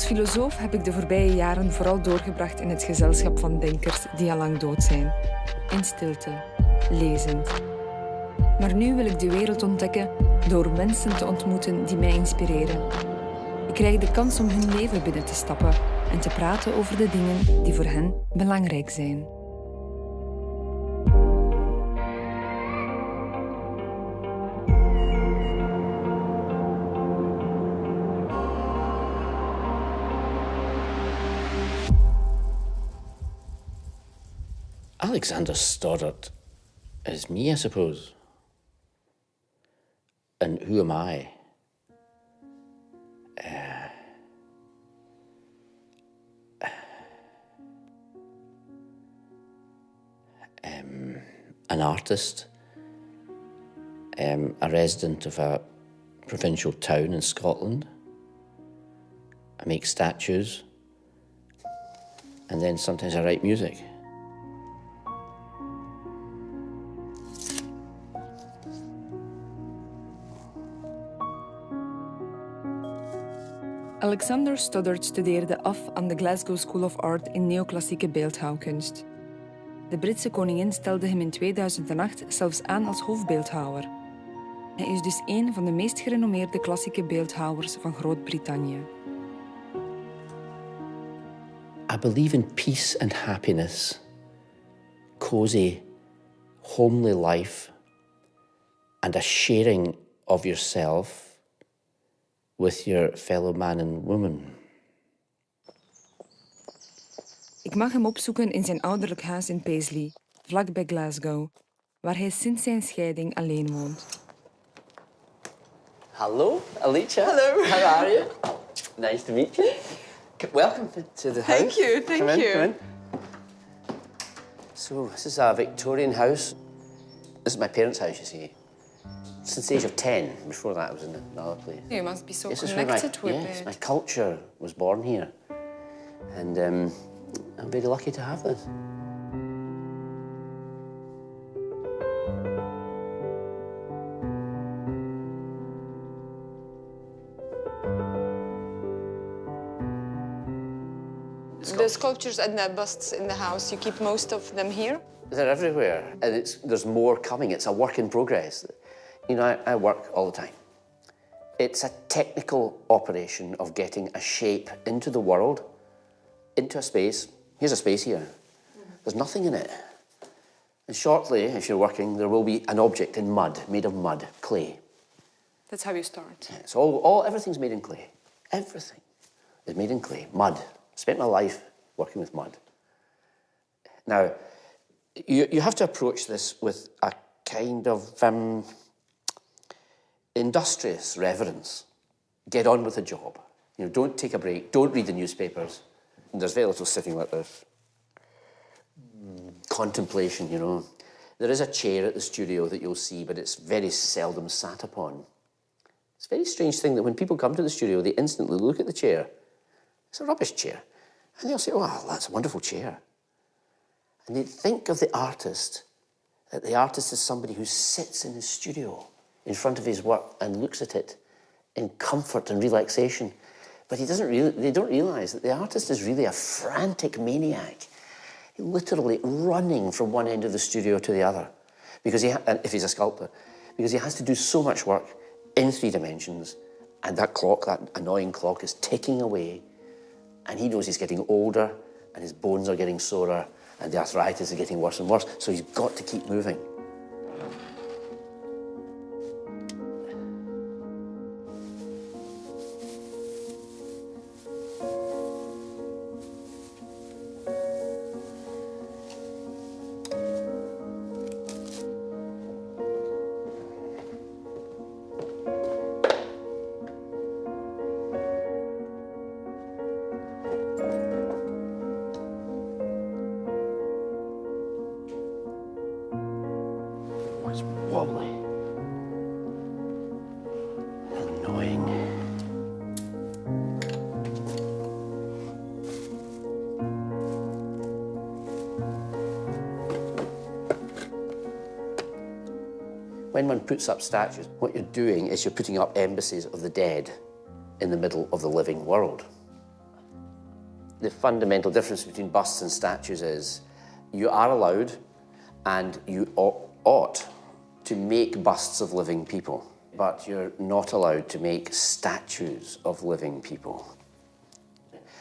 Als filosoof heb ik de voorbije jaren vooral doorgebracht in het gezelschap van denkers die al lang dood zijn. In stilte, lezend. Maar nu wil ik de wereld ontdekken door mensen te ontmoeten die mij inspireren. Ik krijg de kans om hun leven binnen te stappen en te praten over de dingen die voor hen belangrijk zijn. Alexander Stoddart is me, I suppose. And who am I? An artist, a resident of a provincial town in Scotland. I make statues, and then sometimes I write music. Alexander Stoddart studeerde af aan de Glasgow School of Art in neoclassieke beeldhouwkunst. De Britse koningin stelde hem in 2008 zelfs aan als hofbeeldhouwer. Hij is dus een van de meest gerenommeerde klassieke beeldhouwers van Groot-Brittannië. I believe in peace and happiness, cozy, homely life, and a sharing of yourself with your fellow man and woman. Ik mag hem opzoeken in zijn ouderlijk huis in Paisley, vlakbij Glasgow, waar hij sinds zijn scheiding alleen woont. Hello, Alicja. Hello. How are you? Nice to meet you. Welcome to the house. Thank you, thank Come in, you. come in. So, this is a Victorian house. This is my parents' house, you see. Since the age of 10. Before that, I was in another place. You must be so This is connected where with yes, it. my culture was born here. And I'm very lucky to have this. The sculptures and the busts in the house, you keep most of them here? They're everywhere, and there's more coming. It's a work in progress. You know, I work all the time. It's a technical operation of getting a shape into the world, into a space. Here's a space here. There's nothing in it. And shortly, if you're working, there will be an object in mud, made of mud, clay. That's how you start. It's everything's made in clay. Everything is made in clay, mud. Spent my life working with mud. Now, you have to approach this with a kind of industrious reverence. Get on with the job. You know, don't take a break. Don't read the newspapers. And there's very little sitting like this. Contemplation, you know. There is a chair at the studio that you'll see, but it's very seldom sat upon. It's a very strange thing that when people come to the studio, they instantly look at the chair. It's a rubbish chair. And they'll say, oh, that's a wonderful chair. And they think of the artist, that the artist is somebody who sits in his studio in front of his work and looks at it in comfort and relaxation. But they don't realise that the artist is really a frantic maniac, literally running from one end of the studio to the other, because if he's a sculptor, because he has to do so much work in 3 dimensions, and that clock, that annoying clock, is ticking away, and he knows he's getting older, and his bones are getting sorer, and the arthritis is getting worse and worse, so he's got to keep moving. It's wobbly. Annoying. When one puts up statues, what you're doing is you're putting up embassies of the dead in the middle of the living world. The fundamental difference between busts and statues is you are allowed and you ought to make busts of living people, but you're not allowed to make statues of living people.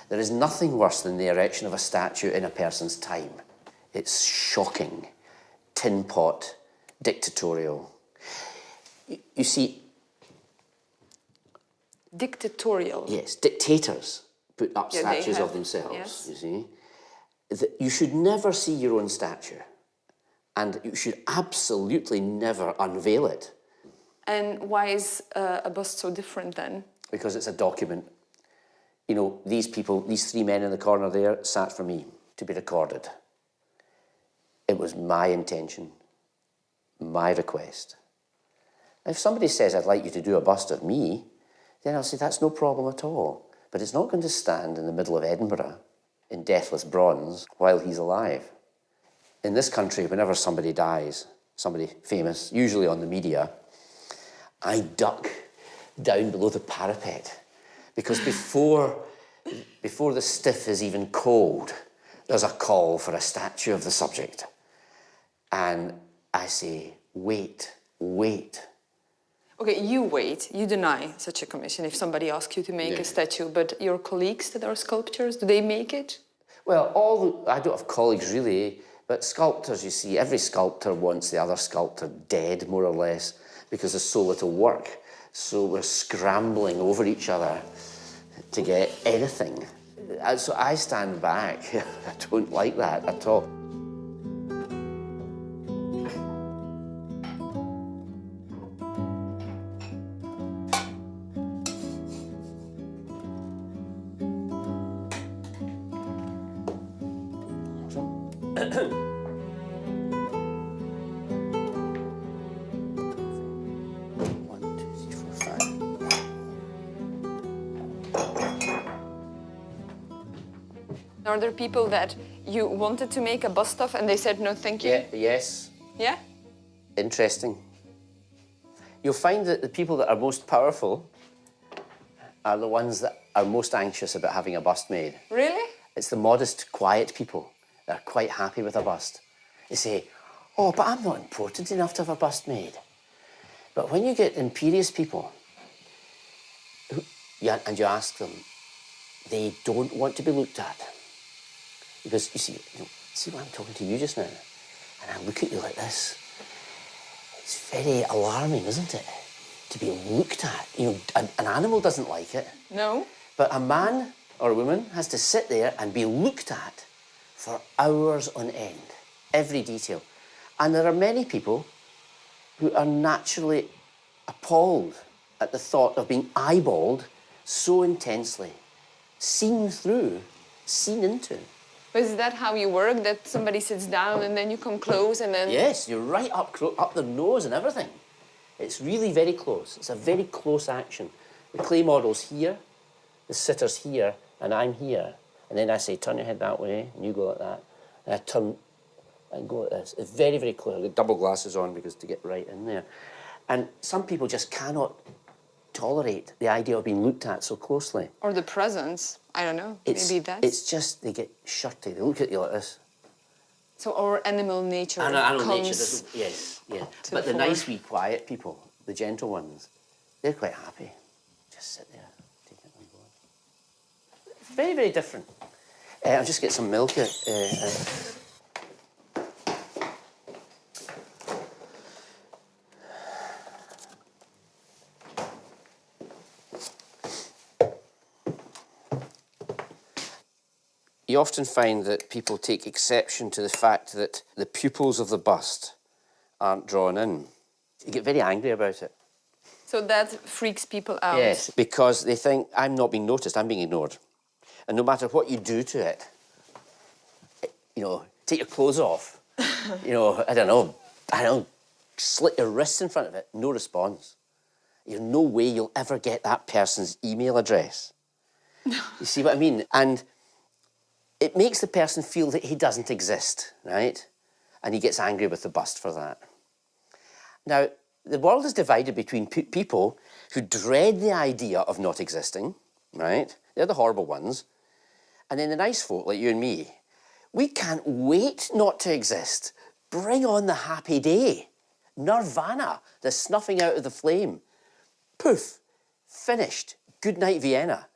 There is nothing worse than the erection of a statue in a person's time. It's shocking, tin pot, dictatorial. You see... Dictatorial? Yes, dictators put up statues of themselves, yes. You see. You should never see your own statue, and you should absolutely never unveil it. And why is a bust so different then? Because it's a document. You know, these people, these three men in the corner there, sat for me to be recorded. It was my intention, my request. If somebody says, I'd like you to do a bust of me, then I'll say, that's no problem at all. But it's not going to stand in the middle of Edinburgh in deathless bronze while he's alive. In this country, whenever somebody dies, somebody famous, usually on the media, I duck down below the parapet, because before the stiff is even cold, there's a call for a statue of the subject. And I say, wait, wait. Okay, you wait, you deny such a commission if somebody asks you to make a statue, but your colleagues that are sculptors, do they make it? Well, I don't have colleagues really, but sculptors, you see, every sculptor wants the other sculptor dead, more or less, because there's so little work. So we're scrambling over each other to get anything. So I stand back. I don't like that at all. Are there people that you wanted to make a bust of and they said no, thank you? Yeah, yes. Yeah? Interesting. You'll find that the people that are most powerful are the ones that are most anxious about having a bust made. Really? It's the modest, quiet people that are quite happy with a bust. They say, oh, but I'm not important enough to have a bust made. But when you get imperious people, and you ask them, they don't want to be looked at. Because, you see what I'm talking to you just now? And I look at you like this. It's very alarming, isn't it? To be looked at. An animal doesn't like it. No. But a man or a woman has to sit there and be looked at for hours on end. Every detail. And there are many people who are naturally appalled at the thought of being eyeballed so intensely, seen through, seen into. But is that how you work, that somebody sits down and then you come close and then... Yes, you're right up their nose and everything. It's really very close. It's a very close action. The clay model's here, the sitter's here, and I'm here. And then I say, turn your head that way, and you go like that. And I turn and go like this. It's very, very clear. I've got double glasses on because to get right in there. And some people just cannot tolerate the idea of being looked at so closely. Or the presence. I don't know. Maybe that's... It's just they get shirty. They look at you like this. So our animal nature Animal comes... nature doesn't... Yes, yeah. But the nice, wee, quiet people, the gentle ones, they're quite happy. Just sit there, take it on board. It's very, very different. I'll just get some milk. You often find that people take exception to the fact that the pupils of the bust aren't drawn in. You get very angry about it. So that freaks people out? Yes, because they think, I'm not being noticed, I'm being ignored. And no matter what you do to it, take your clothes off, I don't know, slit your wrists in front of it, no response. There's no way you'll ever get that person's email address. You see what I mean? And it makes the person feel that he doesn't exist, right? And he gets angry with the bust for that. Now, the world is divided between people who dread the idea of not existing, right? They're the horrible ones. And then the nice folk like you and me, we can't wait not to exist. Bring on the happy day. Nirvana, the snuffing out of the flame. Poof, finished. Good night, Vienna.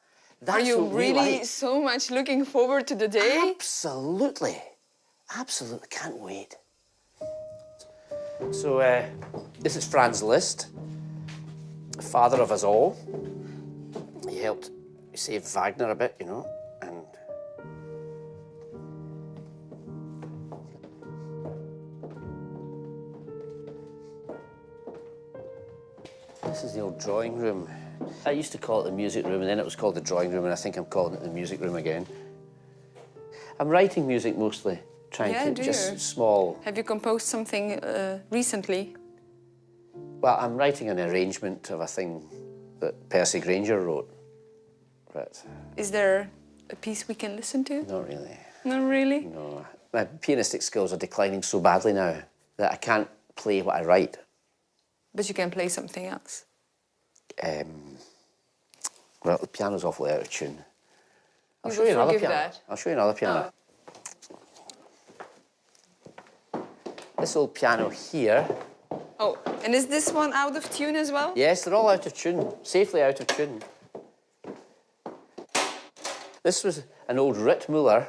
That's Are you what we really like. so much looking forward to the day? Absolutely. Absolutely, can't wait. So, this is Franz Liszt, father of us all. He helped save Wagner a bit, you know, and... This is the old drawing room. I used to call it the music room, and then it was called the drawing room, and I think I'm calling it the music room again. I'm writing music mostly, trying to just small. Have you composed something recently? Well, I'm writing an arrangement of a thing that Percy Grainger wrote. But Is there a piece we can listen to? not really. Not really? No. My pianistic skills are declining so badly now that I can't play what I write. But you can play something else. Well, the piano's awfully out of tune. I'll You show will you another forgive piano. that? I'll show you another piano. This old piano here. Oh, and is this one out of tune as well? Yes, they're all out of tune, safely out of tune. This was an old Rittmüller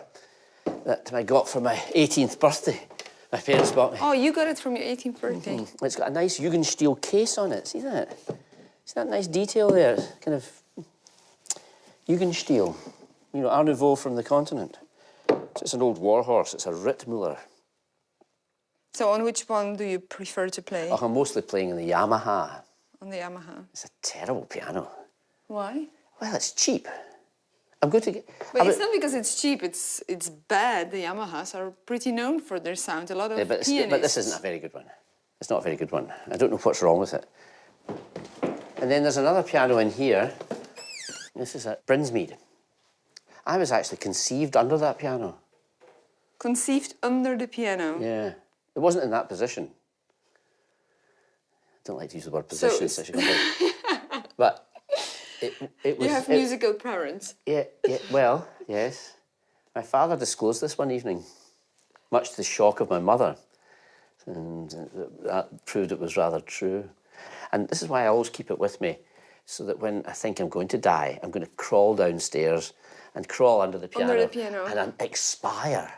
that I got for my 18th birthday. My parents bought me. Oh, you got it from your 18th birthday. It's got a nice Jugendstil case on it. See that? See that nice detail there? Kind of Jugendstil. You know, Art Nouveau from the continent. So it's an old war horse. It's a Rittmüller. So on which one do you prefer to play? Oh, I'm mostly playing in the Yamaha. On the Yamaha. It's a terrible piano. Why? Well, it's cheap. I'm going to get... But it's not because it's cheap, it's bad. The Yamahas are pretty known for their sound. A lot of but pianists... this isn't a very good one. It's not a very good one. I don't know what's wrong with it. And then there's another piano in here. This is at Brinsmead. I was actually conceived under that piano. Conceived under the piano? Yeah. It wasn't in that position. I don't like to use the word position. But it was... You have musical parents. Yeah, well, yes. My father disclosed this one evening, much to the shock of my mother. And that proved it was rather true. And this is why I always keep it with me, so that when I think I'm going to die, I'm going to crawl downstairs and crawl under the piano. Under the piano. And expire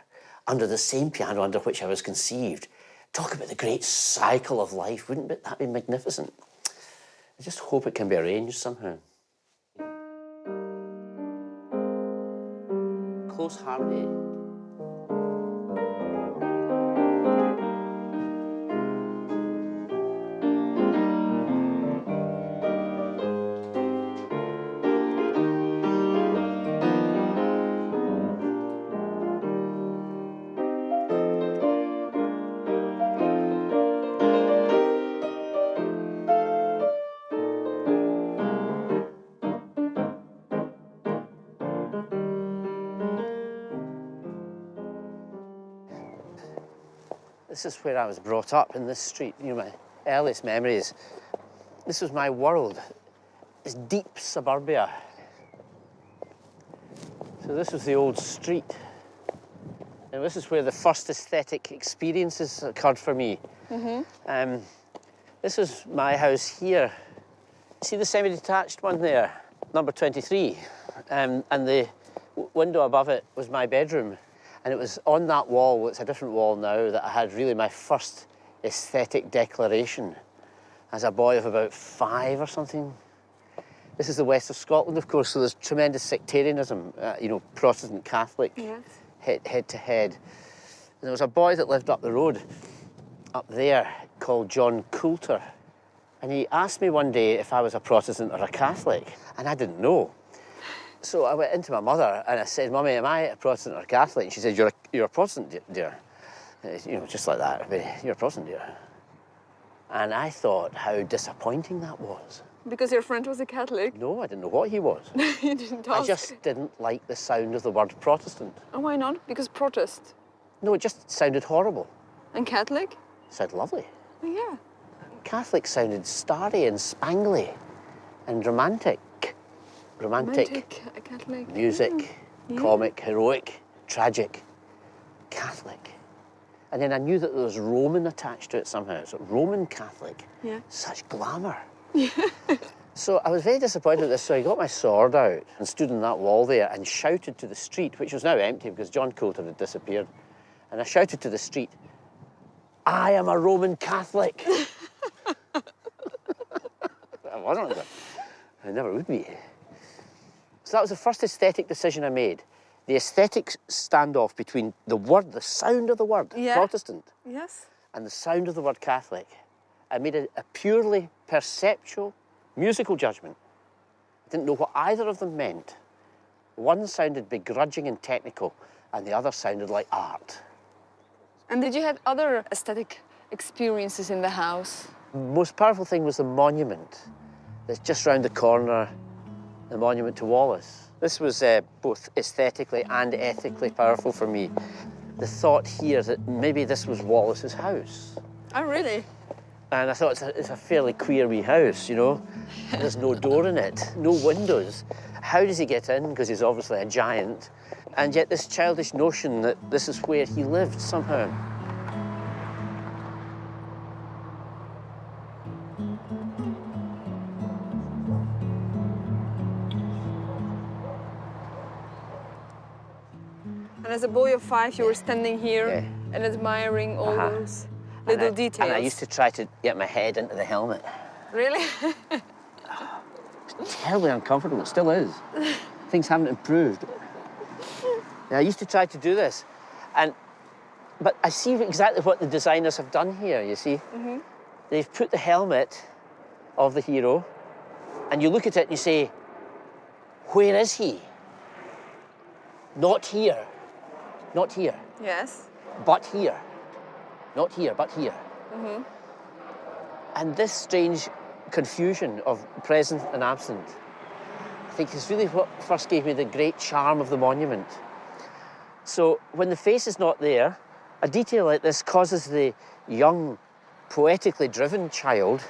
under the same piano under which I was conceived. Talk about the great cycle of life. Wouldn't that be magnificent? I just hope it can be arranged somehow. Close harmony. This is where I was brought up, in this street. You know, my earliest memories. This was my world. It's deep suburbia. So this was the old street. And this is where the first aesthetic experiences occurred for me. This was my house here. See the semi-detached one there? Number 23. And the window above it was my bedroom. And it was on that wall, it's a different wall now, that I had really my first aesthetic declaration as a boy of about 5 or something. This is the west of Scotland, of course, so there's tremendous sectarianism, you know, Protestant, Catholic, Yes. head to head. And there was a boy that lived up the road, up there, called John Coulter. And he asked me one day if I was a Protestant or a Catholic, and I didn't know. So I went into my mother and I said, "Mummy, am I a Protestant or a Catholic?" And she said, "You're a Protestant, dear." You know, just like that. "You're a Protestant, dear." And I thought how disappointing that was. Because your friend was a Catholic? No, I didn't know what he was. You didn't ask? I just didn't like the sound of the word Protestant. Oh, why not? Because protest. No, it just sounded horrible. And Catholic? It sounded lovely. Oh, yeah. Catholic sounded starry and spangly and romantic. Romantic Catholic. music, comic, heroic, tragic, Catholic. And then I knew that there was Roman attached to it somehow. So Roman Catholic, such glamour. So I was very disappointed with this, so I got my sword out and stood on that wall there and shouted to the street, which was now empty because John Coulter had disappeared. And I shouted to the street, I am a Roman Catholic. I wasn't. I never would be. So that was the first aesthetic decision I made. The aesthetic standoff between the word, the sound of the word, Protestant, and the sound of the word Catholic. I made a purely perceptual, musical judgment. I didn't know what either of them meant. One sounded begrudging and technical, and the other sounded like art. And did you have other aesthetic experiences in the house? The most powerful thing was the monument that's just round the corner, the monument to Wallace. This was both aesthetically and ethically powerful for me. The thought here that maybe this was Wallace's house. Oh, really? And I thought it's a fairly queer wee house, you know? There's no door in it, no windows. How does he get in? Because he's obviously a giant. And yet this childish notion that this is where he lived somehow. And as a boy of 5, you were standing here and admiring all those little details. And I used to try to get my head into the helmet. Really? It's terribly uncomfortable, it still is. Things haven't improved. Yeah, I used to try to do this. But I see exactly what the designers have done here, you see? They've put the helmet of the hero, and you look at it and you say, where is he? Not here. Not here. Yes. But here. Not here, but here. And this strange confusion of present and absent, I think is really what first gave me the great charm of the monument. So when the face is not there, a detail like this causes the young, poetically driven child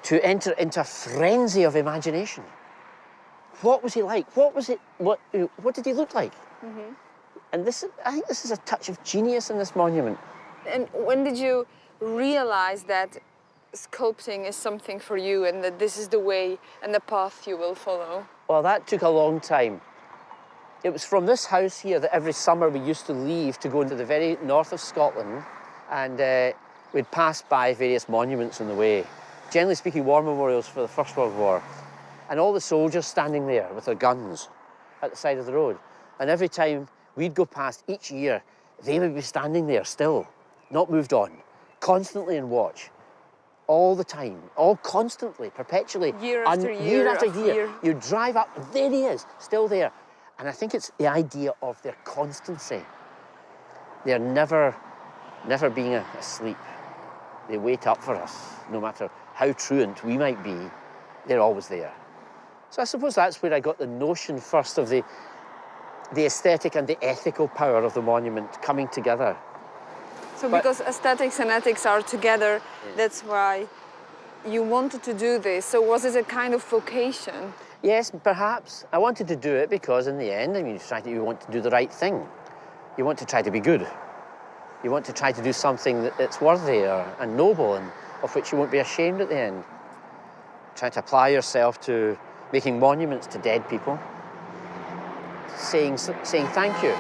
to enter into a frenzy of imagination. What was he like? What was it? What did he look like? And I think this is a touch of genius in this monument. And when did you realize that sculpting is something for you and that this is the way and the path you will follow? Well, that took a long time. It was from this house here that every summer we used to leave to go into the very north of Scotland, and we'd pass by various monuments on the way. Generally speaking, war memorials for the First World War. And all the soldiers standing there with their guns at the side of the road. And every time we'd go past each year, they would be standing there still, not moved on, constantly in watch, all the time, all constantly, perpetually. Year after year. Year after year. You drive up, there he is, still there. And I think it's the idea of their constancy. They're never being asleep. They wait up for us, no matter how truant we might be, they're always there. So I suppose that's where I got the notion first of the aesthetic and the ethical power of the monument coming together. So because aesthetics and ethics are together, that's why you wanted to do this. So was it a kind of vocation? Yes, perhaps. I wanted to do it because in the end, I mean, you want to do the right thing. You want to try to be good. You want to try to do something that's worthy and noble and of which you won't be ashamed at the end. Trying to apply yourself to making monuments to dead people, saying thank you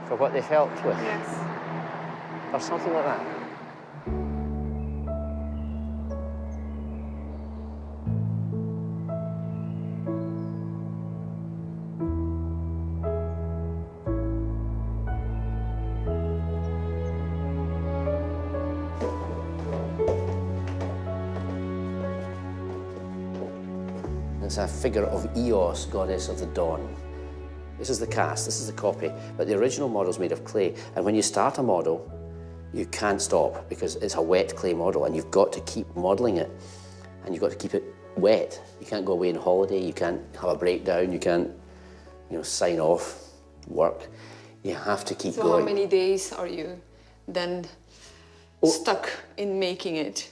for what they've helped with. Yes. Or something like that. It's a figure of Eos, goddess of the dawn. This is the cast, this is the copy, but the original model's made of clay. And when you start a model, you can't stop because it's a wet clay model and you've got to keep modelling it and you've got to keep it wet. You can't go away on holiday, you can't have a breakdown, you can't, sign off, work. You have to keep going. So how many days are you then stuck in making it?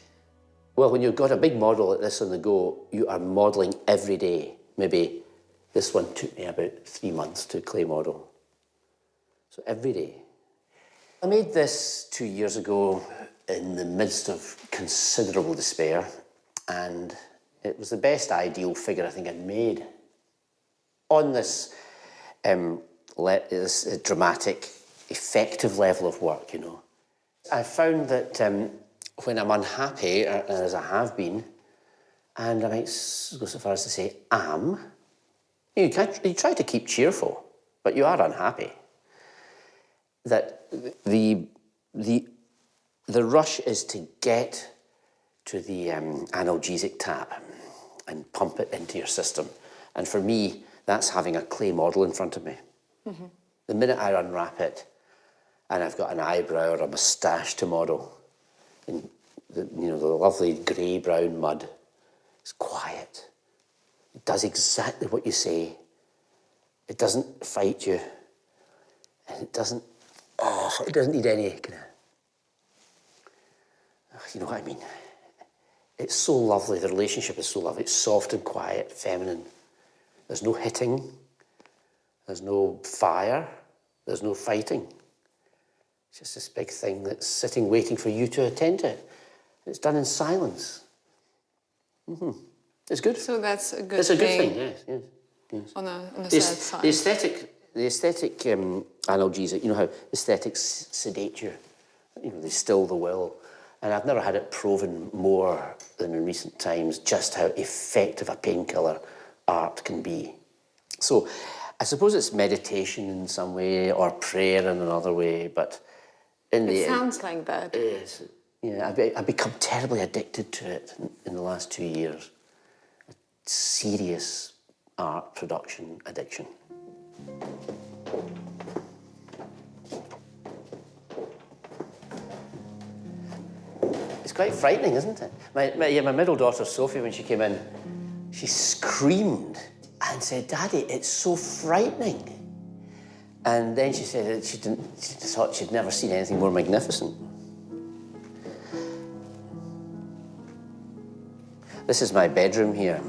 Well, when you've got a big model like this on the go, you are modelling every day, maybe This one took me about 3 months to clay model. So every day. I made this 2 years ago in the midst of considerable despair, and it was the best ideal figure I think I'd made. On this, this dramatic, effective level of work, you know. I found that when I'm unhappy, as I have been, and I might go so far as to say am, you try to keep cheerful, but you are unhappy. That the rush is to get to the analgesic tap and pump it into your system. And for me, that's having a clay model in front of me. Mm-hmm. The minute I unwrap it, and I've got an eyebrow or a moustache to model, and the lovely grey-brown mud, it's quiet. It does exactly what you say. It doesn't fight you, and it doesn't need any kind of, you know what I mean. It's so lovely. The relationship is so lovely. It's soft and quiet, feminine. There's no hitting. There's no fire. There's no fighting. It's just this big thing that's sitting waiting for you to attend to it. It's done in silence. Mm-hmm. It's good. So that's a good thing. It's a good thing, yes. On the sad side. The aesthetic analgesic, you know how aesthetics sedate you? You know, they still the will. And I've never had it proven more than in recent times just how effective a painkiller art can be. So I suppose it's meditation in some way or prayer in another way, but in the end... It sounds like that. It is. Yeah, I've become terribly addicted to it in the last 2 years. A serious art production addiction. It's quite frightening, isn't it? My middle daughter, Sophie, when she came in, she screamed and said, "Daddy, it's so frightening." And then she said that she thought she'd never seen anything more magnificent. This is my bedroom here.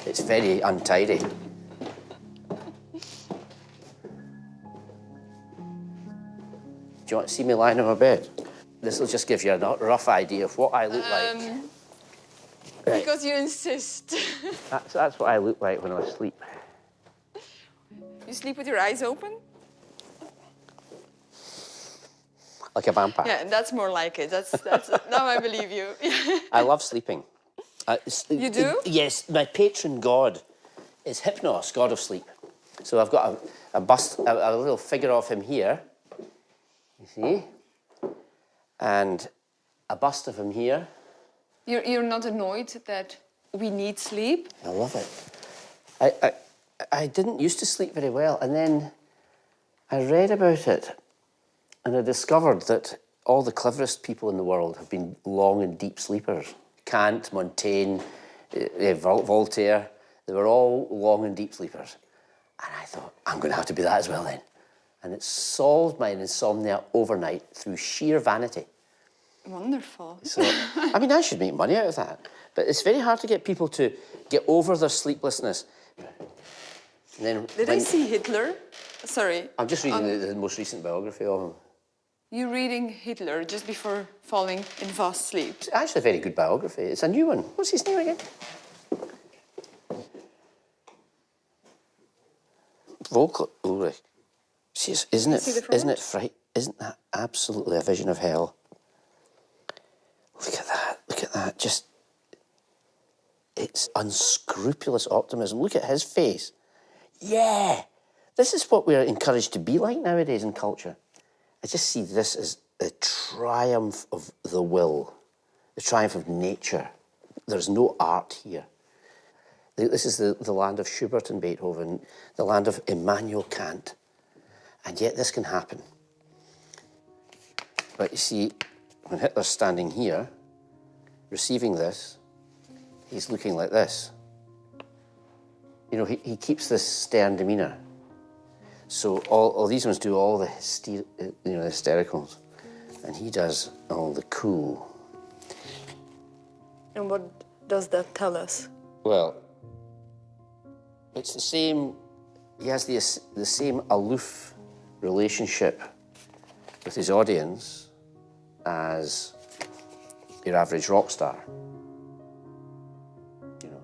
It's very untidy. Do you want to see me lying on my bed? This will just give you a rough idea of what I look like. Right. Because you insist. That's what I look like when I sleep. You sleep with your eyes open? Like a vampire. Yeah, that's more like it. That's now I believe you. I love sleeping. You do? Yes, my patron god is Hypnos, god of sleep. So I've got a bust, a little figure of him here. You see? And a bust of him here. You're not annoyed that we need sleep? I love it. I didn't used to sleep very well, and then I read about it, and I discovered that all the cleverest people in the world have been long and deep sleepers. Kant, Montaigne, Voltaire, they were all long and deep sleepers. And I thought, I'm going to have to be that as well then. And it solved my insomnia overnight through sheer vanity. Wonderful. So, I mean, I should make money out of that. But it's very hard to get people to get over their sleeplessness. And then Did I see Hitler? Sorry. I'm just reading the most recent biography of him. You're reading Hitler just before falling in fast sleep. It's actually a very good biography. It's a new one. What's his name again? Volker Ulrich. Isn't that absolutely a vision of hell? Look at that. Look at that. Just, it's unscrupulous optimism. Look at his face. Yeah. This is what we're encouraged to be like nowadays in culture. I just see this as a triumph of the will, the triumph of nature. There's no art here. This is the land of Schubert and Beethoven, the land of Immanuel Kant. And yet this can happen. But you see, when Hitler's standing here, receiving this, he's looking like this. You know, he keeps this stern demeanour. So all these ones do all the hystericals, and he does all the cool. And what does that tell us? Well, it's the same, he has the same aloof relationship with his audience as your average rock star. You know,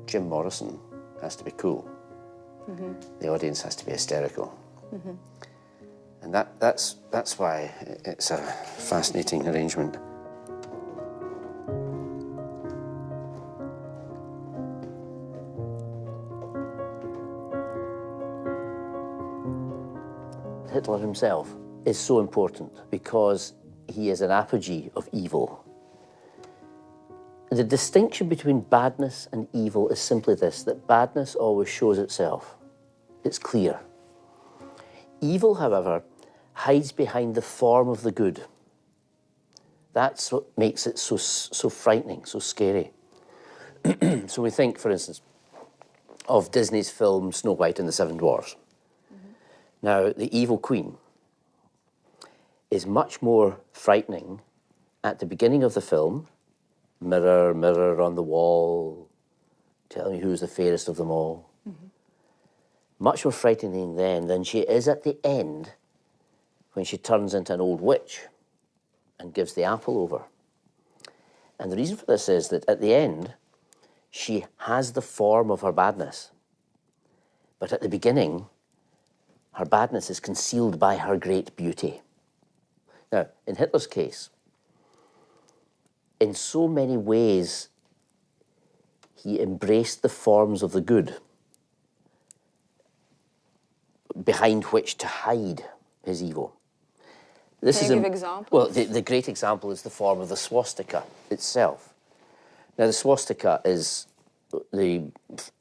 Jim Morrison has to be cool. The audience has to be hysterical. And that's why it's a fascinating arrangement. Hitler himself is so important because he is an apogee of evil. The distinction between badness and evil is simply this, that badness always shows itself. It's clear. Evil, however, hides behind the form of the good. That's what makes it so frightening, so scary. So we think, for instance, of Disney's film Snow White and the Seven Dwarfs. Now, the evil queen is much more frightening at the beginning of the film. Mirror, mirror on the wall, tell me who's the fairest of them all. Much more frightening then than she is at the end when she turns into an old witch and gives the apple over. And the reason for this is that at the end, she has the form of her badness. But at the beginning, her badness is concealed by her great beauty. Now, in Hitler's case, in so many ways, he embraced the forms of the good behind which to hide his evil. Can you give examples? Well, the great example is the form of the swastika itself. Now, the swastika is the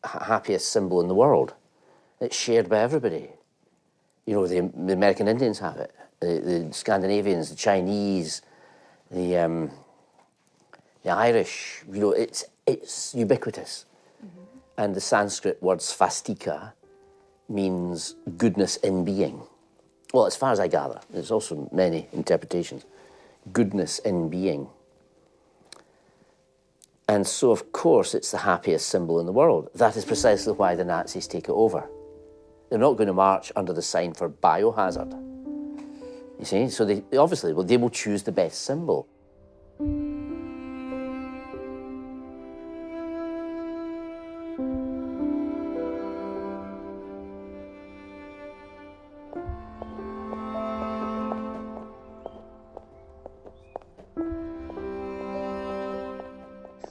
happiest symbol in the world. It's shared by everybody. You know, the American Indians have it, the Scandinavians, the Chinese, the Irish. You know, it's ubiquitous. And the Sanskrit word svastika means goodness in being. Well, as far as I gather, there's also many interpretations. Goodness in being. And so, of course, it's the happiest symbol in the world. That is precisely why the Nazis take it over. They're not going to march under the sign for biohazard. You see? So they obviously, well, they will choose the best symbol.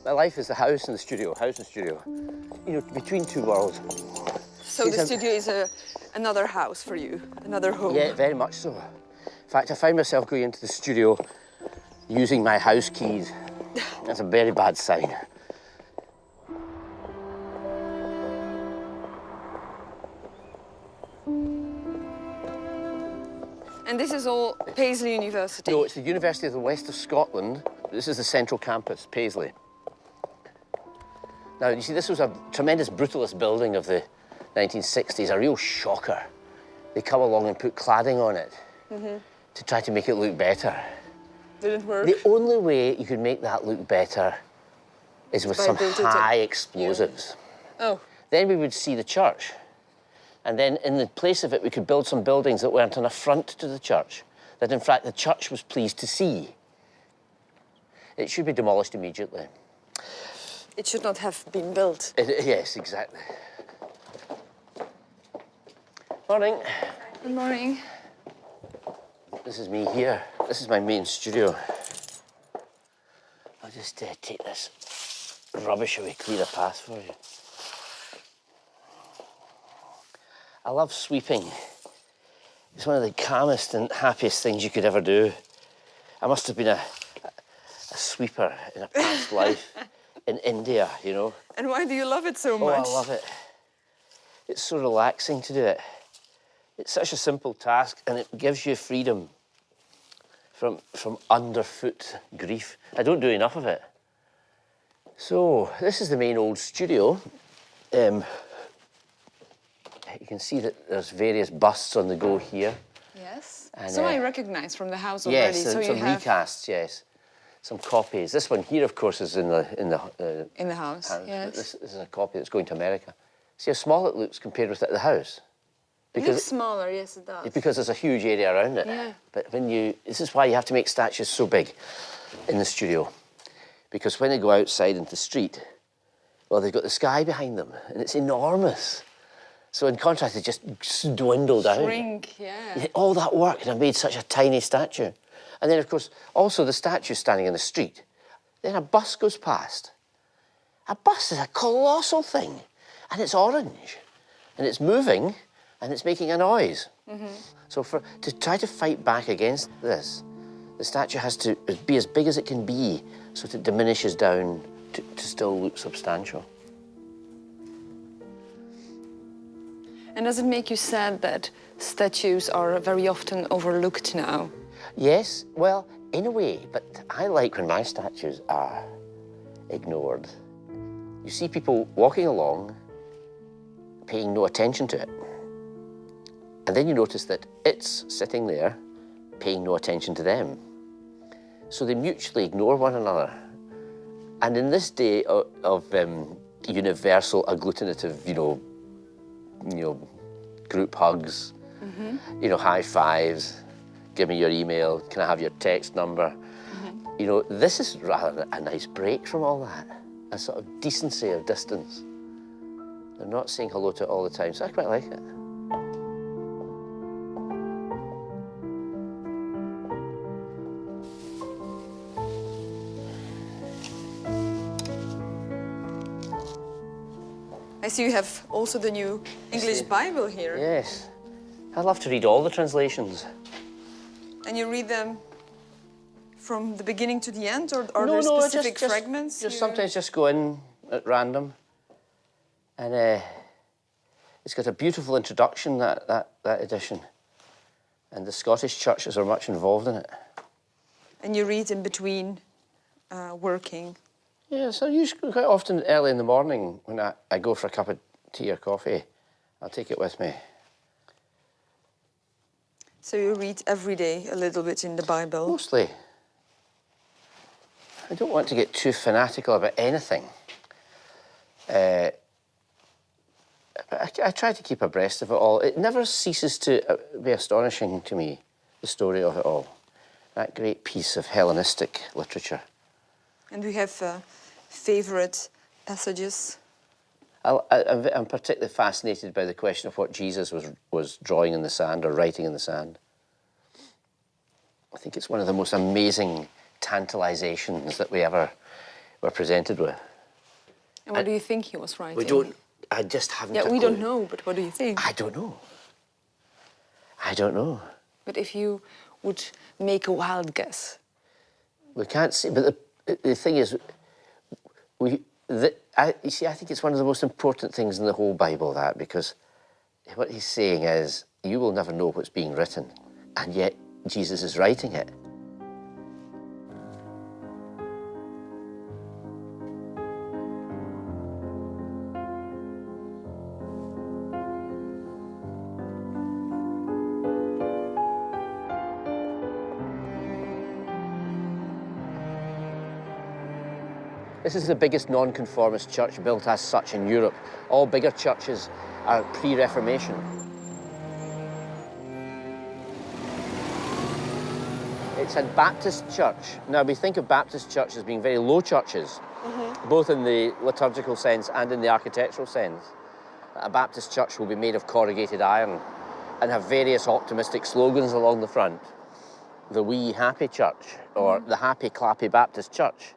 My life is the house and the studio, house and studio. You know, between two worlds. So the studio is another house for you, another home. Yeah, very much so. In fact, I find myself going into the studio using my house keys. That's a very bad sign. And this is all Paisley University? No, it's the University of the West of Scotland. This is the central campus, Paisley. Now, you see, this was a tremendous brutalist building of the 1960s, a real shocker. They come along and put cladding on it to try to make it look better. Didn't work? The only way you could make that look better is with some high explosives. Oh. Then we would see the church. And then in the place of it, we could build some buildings that weren't an affront to the church, that in fact the church was pleased to see. It should be demolished immediately. It should not have been built. Yes, exactly. Morning. Good morning. This is me here. This is my main studio. I'll just take this rubbish away, clear a path for you. I love sweeping. It's one of the calmest and happiest things you could ever do. I must have been a sweeper in a past life in India, you know. And why do you love it so much? Oh, I love it. It's so relaxing to do it. It's such a simple task, and it gives you freedom from underfoot grief. I don't do enough of it. So, this is the main old studio. You can see that there's various busts on the go here. Yes. And, so I recognize from the house already. Yes, so some you have recasts, yes. some copies. This one here, of course, is in the house. Yes. This is a copy that's going to America. See how small it looks compared with the house? It looks smaller, yes, it does. Because there's a huge area around it. Yeah. But this is why you have to make statues so big in the studio. Because when they go outside into the street, well, they've got the sky behind them, and it's enormous. So in contrast, they just dwindle down. Shrink, yeah. All that work, and I've made such a tiny statue. And then, of course, also the statue standing in the street. Then a bus goes past. A bus is a colossal thing, and it's orange, and it's moving, and it's making a noise. So to try to fight back against this, the statue has to be as big as it can be so that it diminishes down to still look substantial. And does it make you sad that statues are very often overlooked now? Yes, well, in a way, but I like when my statues are ignored. You see people walking along, paying no attention to it. And then you notice that it's sitting there, paying no attention to them. So they mutually ignore one another. And in this day of universal agglutinative, group hugs, high fives, give me your email, can I have your text number? This is rather a nice break from all that, a sort of decency of distance. They're not saying hello to it all the time, so I quite like it. I see you have also the new English Bible here. Yes. I love to read all the translations. And you read them from the beginning to the end, or are there specific fragments? Just sometimes just go in at random. And it's got a beautiful introduction, that edition. And the Scottish churches are much involved in it. And you read in between working? Yeah, so usually quite often early in the morning when I go for a cup of tea or coffee, I'll take it with me. So you read every day a little bit in the Bible? Mostly. I don't want to get too fanatical about anything. I try to keep abreast of it all. It never ceases to be astonishing to me, the story of it all. That great piece of Hellenistic literature. And do you have favourite passages? I'm particularly fascinated by the question of what Jesus was drawing in the sand or writing in the sand. I think it's one of the most amazing tantalizations that we ever were presented with. And what do you think he was writing? I just haven't. Yeah, we don't know, but what do you think? I don't know. I don't know. But if you would make a wild guess? We can't see, but the thing is, I think it's one of the most important things in the whole Bible, that, because what he's saying is, you will never know what's being written, and yet Jesus is writing it. This is the biggest nonconformist church built as such in Europe. All bigger churches are pre-Reformation. It's a Baptist church. Now, we think of Baptist churches as being very low churches, both in the liturgical sense and in the architectural sense. A Baptist church will be made of corrugated iron and have various optimistic slogans along the front. The Wee Happy Church, or the Happy Clappy Baptist Church.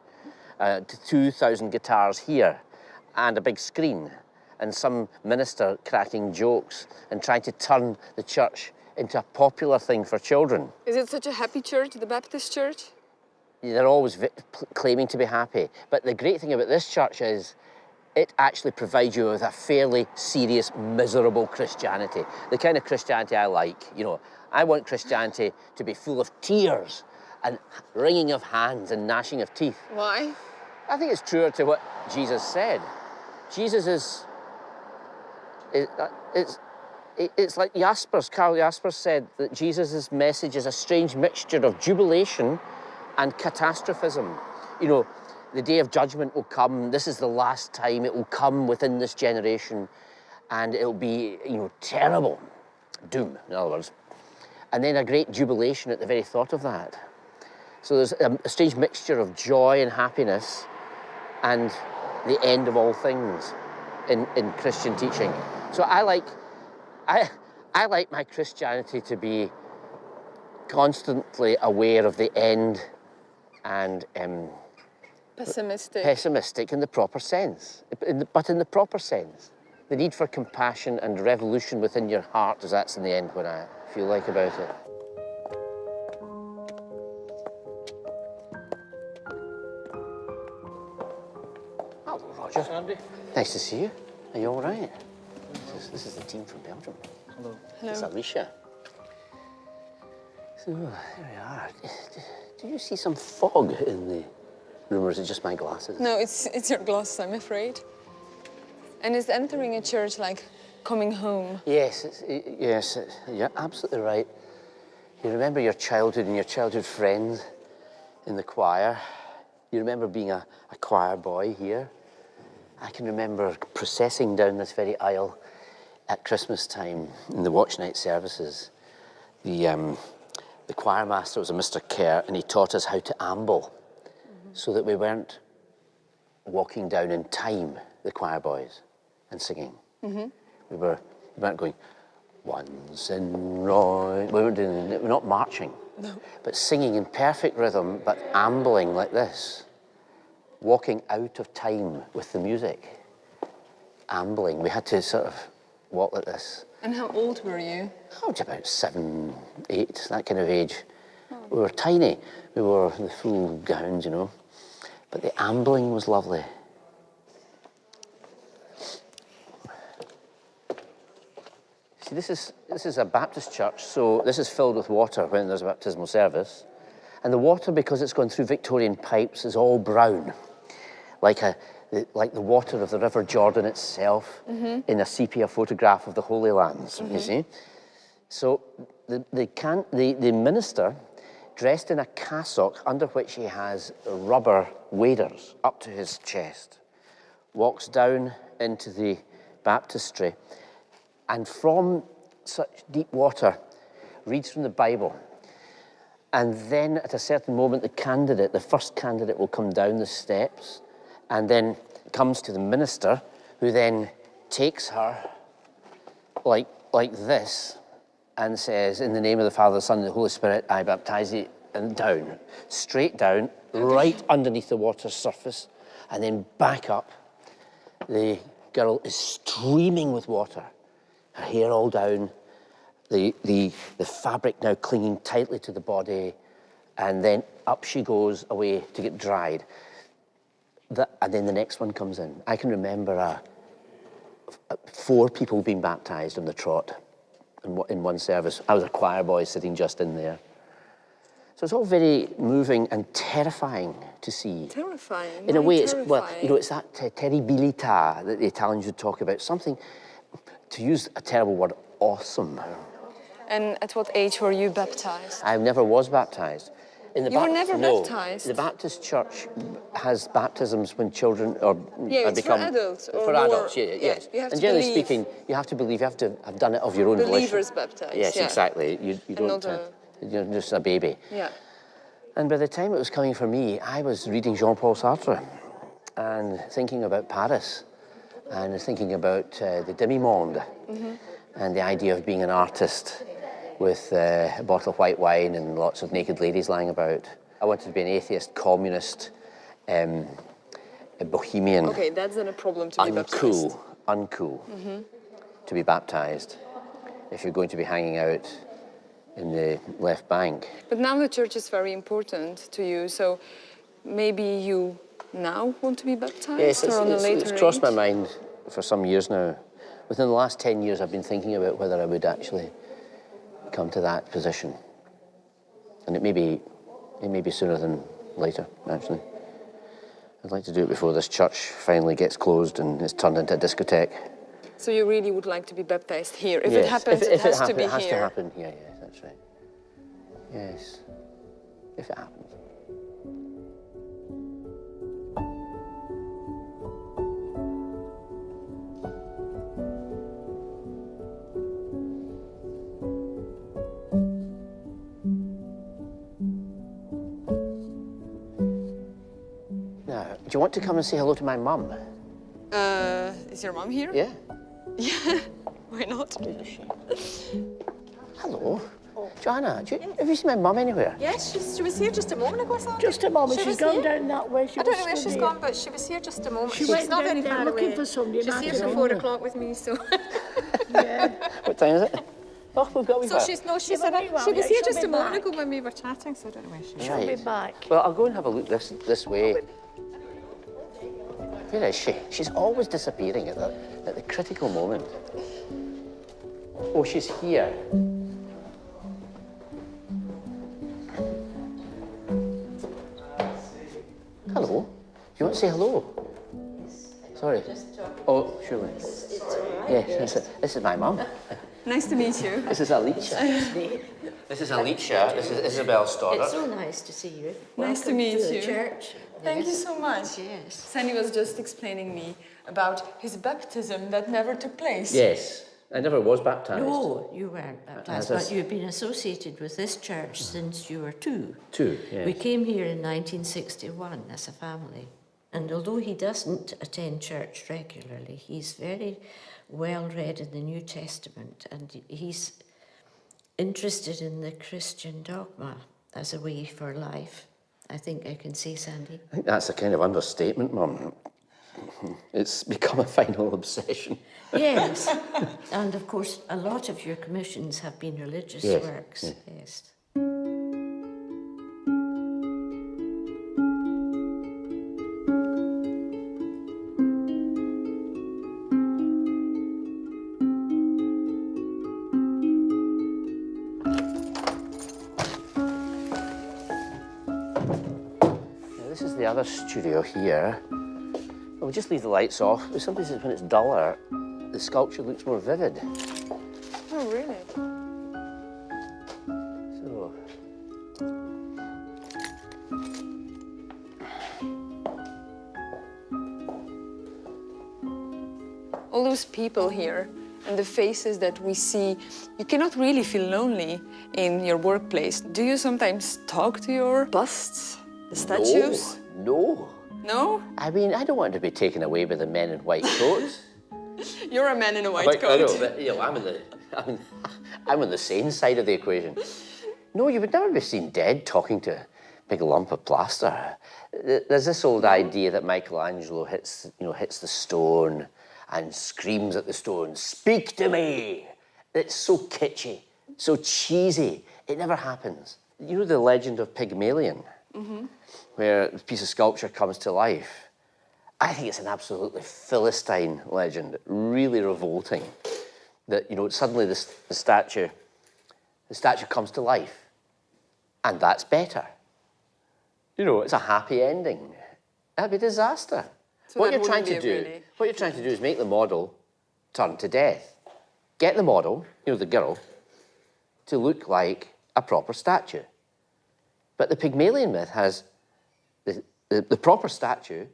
2,000 guitars here, and a big screen, and some minister cracking jokes and trying to turn the church into a popular thing for children. Is it such a happy church, the Baptist church? They're always claiming to be happy. But the great thing about this church is it actually provides you with a fairly serious, miserable Christianity. The kind of Christianity I like. I want Christianity to be full of tears and wringing of hands and gnashing of teeth. Why? I think it's truer to what Jesus said. Jesus it's like Karl Jaspers said, that Jesus' message is a strange mixture of jubilation and catastrophism. You know, the day of judgment will come. This is the last time. It will come within this generation, and it'll be, you know, terrible. Doom, in other words. And then a great jubilation at the very thought of that. So there's a strange mixture of joy and happiness and the end of all things in Christian teaching. So I like my Christianity to be constantly aware of the end and pessimistic in the proper sense, but in the proper sense. The need for compassion and revolution within your heart, as that's in the end what I feel like about it. Hello, Roger. Andy. Nice to see you. Are you all right? This is the team from Belgium. Hello. Hello. It's Alicia. So, there we are. Do you see some fog in the room, or is it just my glasses? No, it's your glasses, I'm afraid. And is entering a church like coming home? Yes, you're absolutely right. You remember your childhood and your childhood friends in the choir. You remember being a choir boy here. I can remember processing down this very aisle at Christmas time in the watch night services. The choir master was a Mr. Kerr, and he taught us how to amble so that we weren't walking down in time, the choir boys, and singing. We weren't going, once in Roy. We're not marching, but singing in perfect rhythm, but ambling like this, walking out of time with the music, ambling. We had to sort of walk like this. And how old were you? I was about 7, 8, that kind of age. We were tiny. We wore the full gowns, you know, but the ambling was lovely. See, this is a Baptist church, so this is filled with water when there's a baptismal service. And the water, because it's gone through Victorian pipes, is all brown, like the water of the River Jordan itself in a sepia photograph of the Holy Lands, you see. So the minister, dressed in a cassock under which he has rubber waders up to his chest, walks down into the baptistry, and from such deep water reads from the Bible. And then at a certain moment, the first candidate will come down the steps and then comes to the minister, who then takes her like this and says, in the name of the Father, the Son, and the Holy Spirit, I baptize thee, and down, straight down, right underneath the water's surface, and then back up. The girl is streaming with water, her hair all down, the fabric now clinging tightly to the body, and then up she goes away to get dried. And then the next one comes in. I can remember 4 people being baptised on the trot in one service. I was a choir boy sitting just in there. So it's all very moving and terrifying to see. Terrifying. In a way, it's, well, you know, it's that terribilità that the Italians would talk about. Something, to use a terrible word, awesome. And at what age were you baptized? I never was baptised. You were never baptized? The Baptist Church has baptisms when children become... for adults. Or for adults, yes. And generally speaking, you have to believe, you have to have done it of your own volition. Believers baptized. Yes, exactly. You don't... You're just a baby. Yeah. And by the time it was coming for me, I was reading Jean-Paul Sartre and thinking about Paris and thinking about the demi-monde and the idea of being an artist with a bottle of white wine and lots of naked ladies lying about. I wanted to be an atheist, communist, a bohemian. Okay, that's not a problem to be baptized. Uncool to be baptized if you're going to be hanging out in the left bank. But now the church is very important to you, so maybe you now want to be baptized? Yes, or on a later it's crossed my age? mind for some years now. Within the last 10 years, I've been thinking about whether I would actually come to that position. And it may be sooner than later, actually. I'd like to do it before this church finally gets closed and is turned into a discotheque. So you really would like to be baptized here? If it happens, it has to be here? It has to happen here, yes, that's right. Yes, if it happens. you want to come and say hello to my mum? Is your mom here? Yeah. Yeah. Why not? Hello. Joanna, have you seen my mum anywhere? Yes, she was here just a moment ago, Sandy. Just a moment. She She's was gone here. down that way. I don't know where she's gone, but she was here just a moment. She She's went not down very there far looking away. for somebody. She's here till 4 o'clock with me, so. Yeah. What time is it? Oh, we've got So she Yeah, said but she was here she'll just be a moment back. ago when we were chatting, so I don't know where she is. She'll be back. Well, I'll go and have a look this way. Where is she? She's always disappearing at the critical moment. Oh, she's here. Hello. Do you want to say hello? Sorry. Oh, surely. Yes, this is my mum. Nice to meet you. This is Alicia. This is Alicia. This is Isabel Stoddart. It's so nice to see you. Nice to Welcome meet the you. church. Thank you so much. Yes. Sandy was just explaining me about his baptism that never took place. Yes, I never was baptised. No, you weren't baptised, As but you've been associated with this church since you were 2. 2, yes. We came here in 1961 as a family. And although he doesn't attend church regularly, he's very well read in the New Testament, and he's interested in the Christian dogma as a way for life. I think I can say, Sandy. I think that's a kind of understatement, Mum. It's become a final obsession. Yes, and of course, a lot of your commissions have been religious Yes, works. yes. Yes. Now, this is the other studio here. We'll just leave the lights off. Sometimes when it's duller, the sculpture looks more vivid. Oh, really? So, All those people here and the faces that we see, you cannot really feel lonely in your workplace. Do you sometimes talk to your busts, the statues? No. No? I mean, I don't want to be taken away by the men in white coats. You're a man in a white I coat. know, but I'm on the sane side of the equation. No, you would never be seen dead talking to a big lump of plaster. There's this old idea that Michelangelo hits the stone and screams at the stone, "Speak to me!" It's so kitschy, so cheesy. It never happens. You know the legend of Pygmalion, where a piece of sculpture comes to life? I think it's an absolutely Philistine legend, really revolting. That, suddenly the statue comes to life, and that's better. It's a happy ending. That'd be a disaster. So What that you're trying wouldn't to be do, really- what you're trying to do is make the model turn to death. Get the model, the girl, to look like a proper statue. But the Pygmalion myth has the proper statue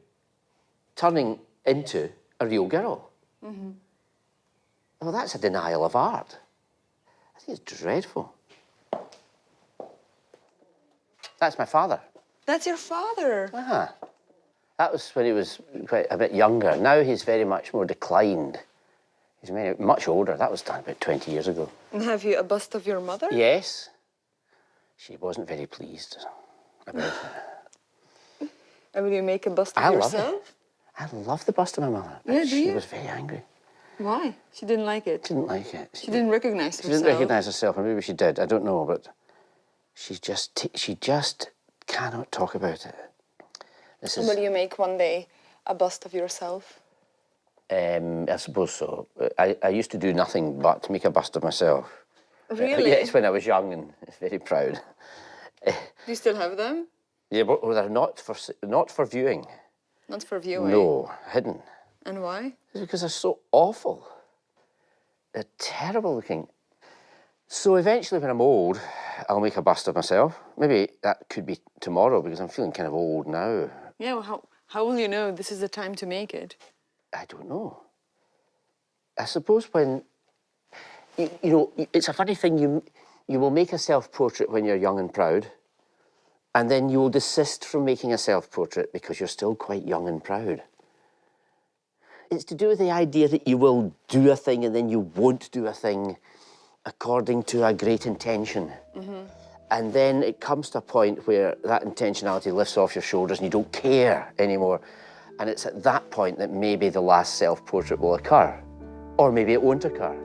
turning into a real girl. Well, that's a denial of art. I think it's dreadful. That's my father. That's your father. That was when he was quite a bit younger. Now he's very much more declined. He's much older. That was done about 20 years ago. And have you a bust of your mother? Yes. She wasn't very pleased about it. And will you make a bust of I love yourself? it. I love the bust of my mother. Yeah, do She you? was very angry. Why? She didn't like it. Didn't like it. She didn't recognize herself. She didn't recognise herself, or maybe she did. I don't know, but she just cannot talk about it. This is. Will you make one day a bust of yourself? I suppose so. I used to do nothing but make a bust of myself. Really? Yes, when I was young and very proud. Do you still have them? Yeah, but they're not for viewing. Not for viewing? No, hidden. And why? It's because they're so awful. They're terrible looking. So eventually when I'm old, I'll make a bust of myself. Maybe that could be tomorrow because I'm feeling kind of old now. Yeah, well, how will you know this is the time to make it? I don't know. I suppose when, it's a funny thing, you will make a self-portrait when you're young and proud, And then you will desist from making a self-portrait because you're still quite young and proud. It's to do with the idea that you will do a thing and then you won't do a thing according to a great intention. And then it comes to a point where that intentionality lifts off your shoulders and you don't care anymore. And it's at that point that maybe the last self-portrait will occur. Or maybe it won't occur.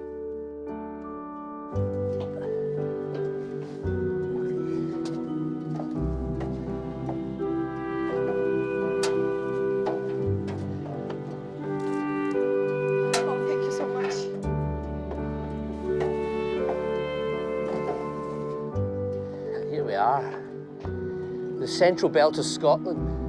Oh, thank you so much. Here we are, the central belt of Scotland.